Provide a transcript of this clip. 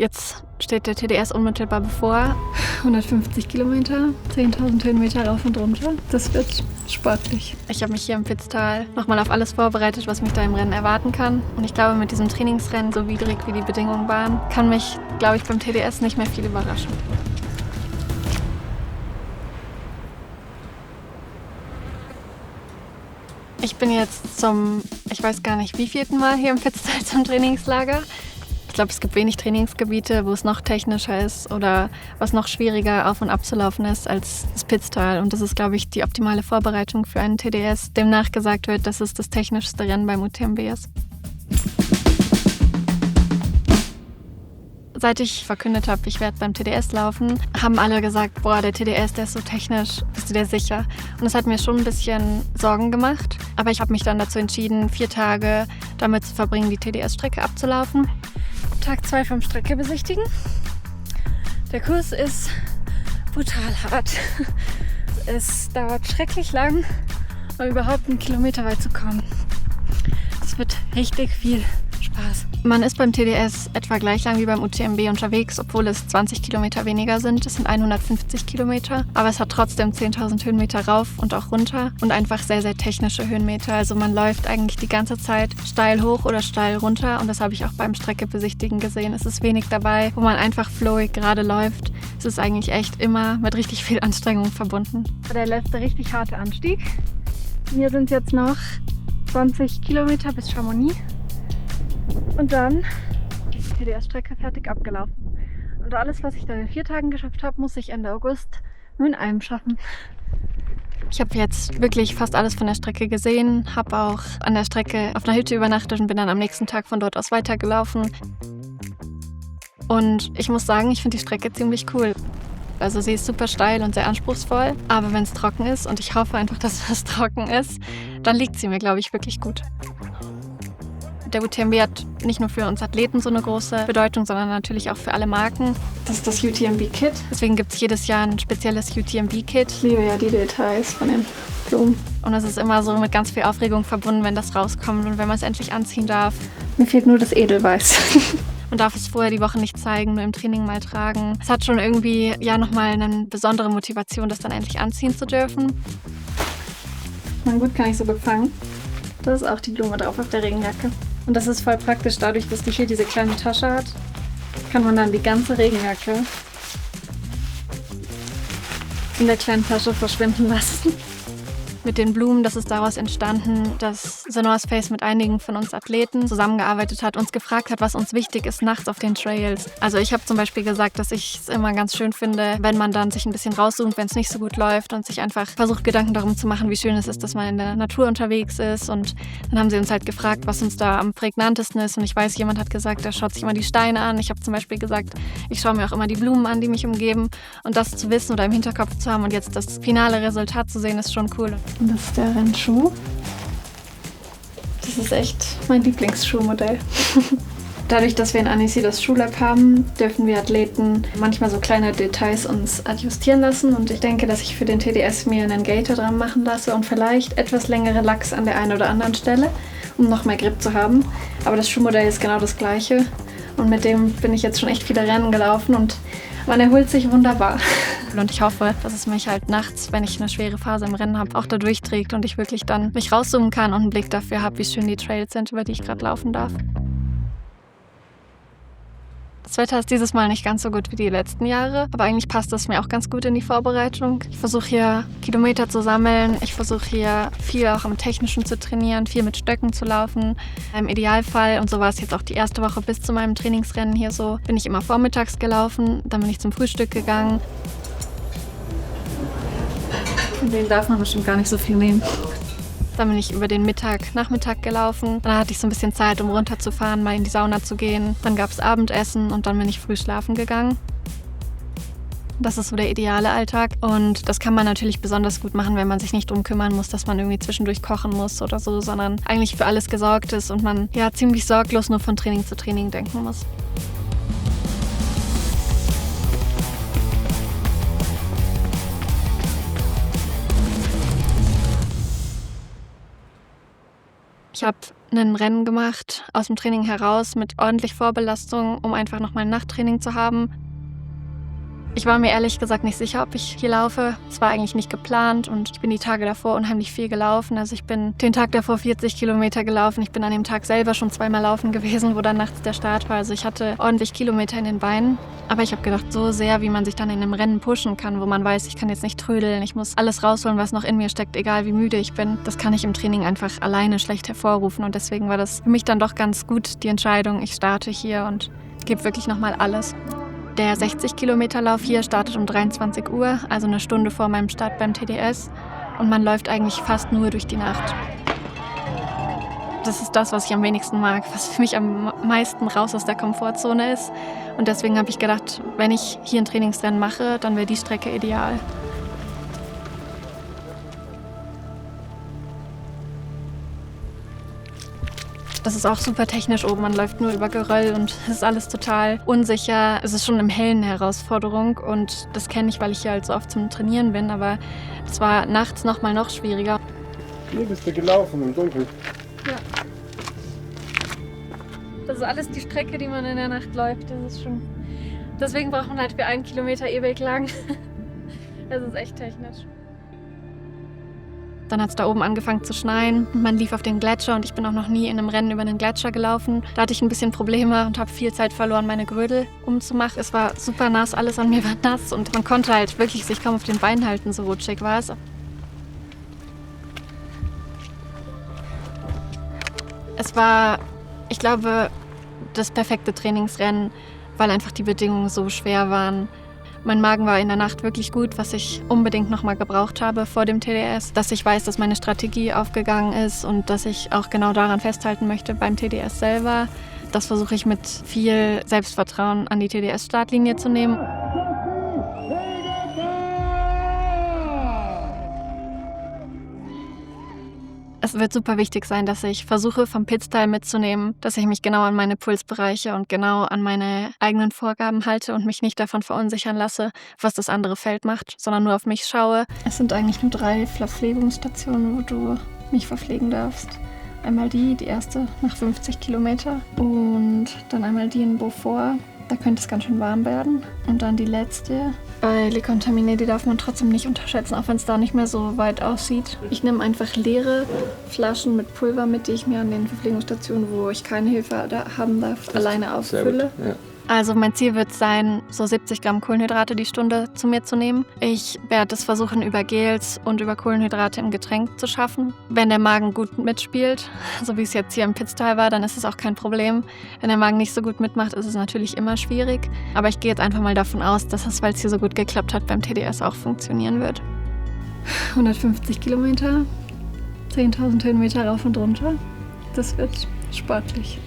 Jetzt steht der TDS unmittelbar bevor. 150 Kilometer, 10.000 Höhenmeter rauf und runter. Das wird sportlich. Ich habe mich hier im Pitztal nochmal auf alles vorbereitet, was mich da im Rennen erwarten kann. Und ich glaube, mit diesem Trainingsrennen, so widrig wie die Bedingungen waren, kann mich, glaube ich, beim TDS nicht mehr viel überraschen. Ich bin jetzt ich weiß gar nicht, wievielten Mal hier im Pitztal zum Trainingslager. Ich glaube, es gibt wenig Trainingsgebiete, wo es noch technischer ist oder was noch schwieriger auf- und abzulaufen ist als das Pitztal. Und das ist, glaube ich, die optimale Vorbereitung für einen TDS, dem nachgesagt wird, dass es das technischste Rennen beim UTMB ist. Seit ich verkündet habe, ich werde beim TDS laufen, haben alle gesagt, boah, der TDS, der ist so technisch, bist du dir sicher? Und das hat mir schon ein bisschen Sorgen gemacht. Aber ich habe mich dann dazu entschieden, 4 Tage damit zu verbringen, die TDS-Strecke abzulaufen. Tag 2 vom Strecke besichtigen. Der Kurs ist brutal hart. Es dauert schrecklich lang, um überhaupt 1 Kilometer weit zu kommen. Es wird richtig viel Spaß. Man ist beim TDS etwa gleich lang wie beim UTMB unterwegs, obwohl es 20 Kilometer weniger sind. Es sind 150 Kilometer, aber es hat trotzdem 10.000 Höhenmeter rauf und auch runter und einfach sehr, sehr technische Höhenmeter. Also man läuft eigentlich die ganze Zeit steil hoch oder steil runter und das habe ich auch beim Streckebesichtigen gesehen. Es ist wenig dabei, wo man einfach flowig gerade läuft. Es ist eigentlich echt immer mit richtig viel Anstrengung verbunden. Der letzte richtig harte Anstieg. Hier sind jetzt noch 20 Kilometer bis Chamonix. Und dann ist die TDS-Strecke fertig abgelaufen. Und alles, was ich dann in 4 Tagen geschafft habe, muss ich Ende August nur in einem schaffen. Ich habe jetzt wirklich fast alles von der Strecke gesehen, habe auch an der Strecke auf einer Hütte übernachtet und bin dann am nächsten Tag von dort aus weitergelaufen. Und ich muss sagen, ich finde die Strecke ziemlich cool. Also sie ist super steil und sehr anspruchsvoll, aber wenn es trocken ist, und ich hoffe einfach, dass es trocken ist, dann liegt sie mir, glaube ich, wirklich gut. Der UTMB hat nicht nur für uns Athleten so eine große Bedeutung, sondern natürlich auch für alle Marken. Das ist das UTMB-Kit. Deswegen gibt es jedes Jahr ein spezielles UTMB-Kit. Ich liebe ja die Details von den Blumen. Und es ist immer so mit ganz viel Aufregung verbunden, wenn das rauskommt und wenn man es endlich anziehen darf. Mir fehlt nur das Edelweiß. Man darf es vorher die Woche nicht zeigen, nur im Training mal tragen. Es hat schon irgendwie ja nochmal eine besondere Motivation, das dann endlich anziehen zu dürfen. Na gut, kann ich so gefangen. Da ist auch die Blume drauf auf der Regenjacke. Und das ist voll praktisch, dadurch, dass die hier diese kleine Tasche hat, kann man dann die ganze Regenjacke in der kleinen Tasche verschwinden lassen. Mit den Blumen, das ist daraus entstanden, dass The North Face mit einigen von uns Athleten zusammengearbeitet hat, uns gefragt hat, was uns wichtig ist nachts auf den Trails. Also ich habe zum Beispiel gesagt, dass ich es immer ganz schön finde, wenn man dann sich ein bisschen rauszoomt, wenn es nicht so gut läuft und sich einfach versucht, Gedanken darum zu machen, wie schön es ist, dass man in der Natur unterwegs ist. Und dann haben sie uns halt gefragt, was uns da am prägnantesten ist. Und ich weiß, jemand hat gesagt, er schaut sich immer die Steine an. Ich habe zum Beispiel gesagt, ich schaue mir auch immer die Blumen an, die mich umgeben. Und das zu wissen oder im Hinterkopf zu haben und jetzt das finale Resultat zu sehen, ist schon cool. Und das ist der Rennschuh. Das ist echt mein Lieblingsschuhmodell. Dadurch, dass wir in Annecy das Schuhlab haben, dürfen wir Athleten manchmal so kleine Details uns adjustieren lassen. Und ich denke, dass ich für den TDS mir einen Gator dran machen lasse und vielleicht etwas längere Lachs an der einen oder anderen Stelle, um noch mehr Grip zu haben. Aber das Schuhmodell ist genau das gleiche. Und mit dem bin ich jetzt schon echt viele Rennen gelaufen und man erholt sich wunderbar. Und ich hoffe, dass es mich halt nachts, wenn ich eine schwere Phase im Rennen habe, auch da durchträgt und ich wirklich dann mich rauszoomen kann und einen Blick dafür habe, wie schön die Trails sind, über die ich gerade laufen darf. Das Wetter ist dieses Mal nicht ganz so gut wie die letzten Jahre, aber eigentlich passt es mir auch ganz gut in die Vorbereitung. Ich versuche hier Kilometer zu sammeln, ich versuche hier viel auch am Technischen zu trainieren, viel mit Stöcken zu laufen. Im Idealfall, und so war es jetzt auch die erste Woche bis zu meinem Trainingsrennen hier so, bin ich immer vormittags gelaufen, dann bin ich zum Frühstück gegangen. Von denen darf man bestimmt gar nicht so viel nehmen. Dann bin ich über den Nachmittag gelaufen. Dann hatte ich so ein bisschen Zeit, um runterzufahren, mal in die Sauna zu gehen. Dann gab es Abendessen und dann bin ich früh schlafen gegangen. Das ist so der ideale Alltag. Und das kann man natürlich besonders gut machen, wenn man sich nicht drum kümmern muss, dass man irgendwie zwischendurch kochen muss oder so, sondern eigentlich für alles gesorgt ist und man ja ziemlich sorglos nur von Training zu Training denken muss. Ich habe ein Rennen gemacht, aus dem Training heraus mit ordentlich Vorbelastung, um einfach nochmal ein Nachttraining zu haben. Ich war mir ehrlich gesagt nicht sicher, ob ich hier laufe. Es war eigentlich nicht geplant und ich bin die Tage davor unheimlich viel gelaufen. Also ich bin den Tag davor 40 Kilometer gelaufen. Ich bin an dem Tag selber schon 2-mal laufen gewesen, wo dann nachts der Start war. Also ich hatte ordentlich Kilometer in den Beinen. Aber ich habe gedacht, so sehr, wie man sich dann in einem Rennen pushen kann, wo man weiß, ich kann jetzt nicht trödeln, ich muss alles rausholen, was noch in mir steckt, egal wie müde ich bin. Das kann ich im Training einfach alleine schlecht hervorrufen. Und deswegen war das für mich dann doch ganz gut, die Entscheidung, ich starte hier und gebe wirklich nochmal alles. Der 60-Kilometer-Lauf hier startet um 23 Uhr, also eine Stunde vor meinem Start beim TDS. Und man läuft eigentlich fast nur durch die Nacht. Das ist das, was ich am wenigsten mag, was für mich am meisten raus aus der Komfortzone ist. Und deswegen habe ich gedacht, wenn ich hier ein Trainingsrennen mache, dann wäre die Strecke ideal. Das ist auch super technisch oben, man läuft nur über Geröll und es ist alles total unsicher. Es ist schon im Hellen eine Herausforderung und das kenne ich, weil ich hier halt so oft zum Trainieren bin, aber es war nachts noch schwieriger. Hier bist du gelaufen im Dunkeln. Ja. Das ist alles die Strecke, die man in der Nacht läuft. Das ist schon. Deswegen braucht man halt für 1 Kilometer ewig lang. Das ist echt technisch. Dann hat es da oben angefangen zu schneien. Man lief auf den Gletscher und ich bin auch noch nie in einem Rennen über einen Gletscher gelaufen. Da hatte ich ein bisschen Probleme und habe viel Zeit verloren, meine Gürtel umzumachen. Es war super nass, alles an mir war nass und man konnte halt wirklich sich kaum auf den Beinen halten, so rutschig war es. Es war, ich glaube, das perfekte Trainingsrennen, weil einfach die Bedingungen so schwer waren. Mein Magen war in der Nacht wirklich gut, was ich unbedingt noch mal gebraucht habe vor dem TDS. Dass ich weiß, dass meine Strategie aufgegangen ist und dass ich auch genau daran festhalten möchte beim TDS selber. Das versuche ich mit viel Selbstvertrauen an die TDS-Startlinie zu nehmen. Es wird super wichtig sein, dass ich versuche, vom Pitstyle mitzunehmen, dass ich mich genau an meine Pulsbereiche und genau an meine eigenen Vorgaben halte und mich nicht davon verunsichern lasse, was das andere Feld macht, sondern nur auf mich schaue. Es sind eigentlich nur 3 Verpflegungsstationen, wo du mich verpflegen darfst. Einmal die erste nach 50 Kilometer und dann einmal die in Beaufort. Da könnte es ganz schön warm werden. Und dann die letzte. Bei Le Contaminé, die darf man trotzdem nicht unterschätzen, auch wenn es da nicht mehr so weit aussieht. Ich nehme einfach leere Flaschen mit Pulver mit, die ich mir an den Verpflegungsstationen, wo ich keine Hilfe haben darf, alleine auffülle. Ja. Also mein Ziel wird sein, so 70 Gramm Kohlenhydrate die Stunde zu mir zu nehmen. Ich werde es versuchen, über Gels und über Kohlenhydrate im Getränk zu schaffen. Wenn der Magen gut mitspielt, so wie es jetzt hier im Pitstyle war, dann ist es auch kein Problem. Wenn der Magen nicht so gut mitmacht, ist es natürlich immer schwierig. Aber ich gehe jetzt einfach mal davon aus, dass es, weil es hier so gut geklappt hat, beim TDS auch funktionieren wird. 150 Kilometer, 10.000 Höhenmeter rauf und runter. Das wird sportlich.